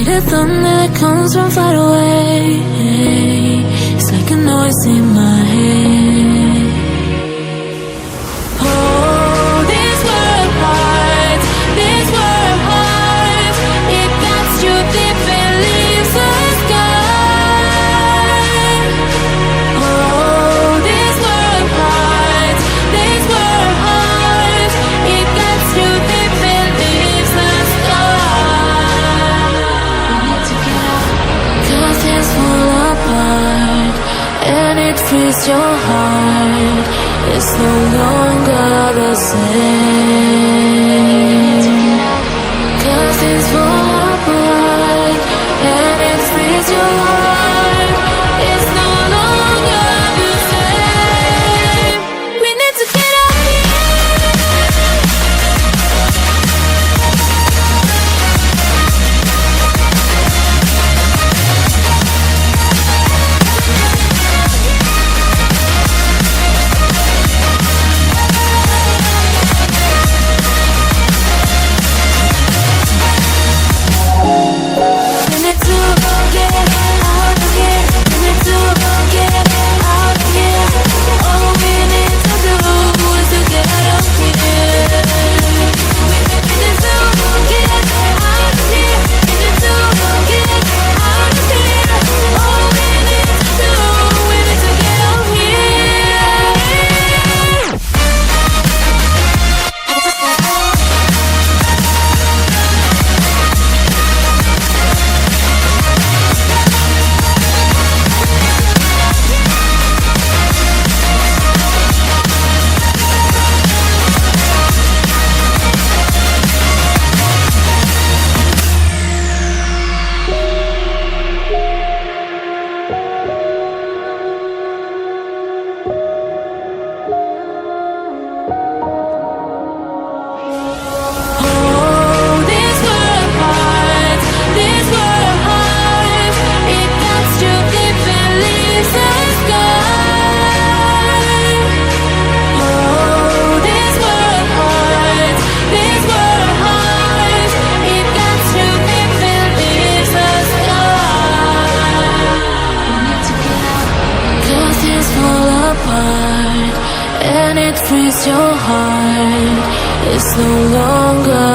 the thunder that comes from far away. It's like a noise in my head. Oh, this world hurts, this world hurts. It cuts you deep and leaves a scar. Oh, this world hurts, this world hurts. It cuts you deep and leaves a scar. We need to get out, 'cause it's full apart, and it frees your heart. It's no longer the same. 'Cause it's full apart, and it frees your heart. It's no longer the same. We need to get out here. We need to get out of here. We need to get out of here. All we need to do is to get out of here. We need to get out of here. We need to get out of here. All we need to do, we need to get out of here. Oh, this world hurts, this world hurts. It cuts you deep and leaves a scar. Oh, this world hurts, this world hurts. It cuts you deep and leaves a scar. We need to get out, 'cause it's full apart, and it frees your heart. It's no longer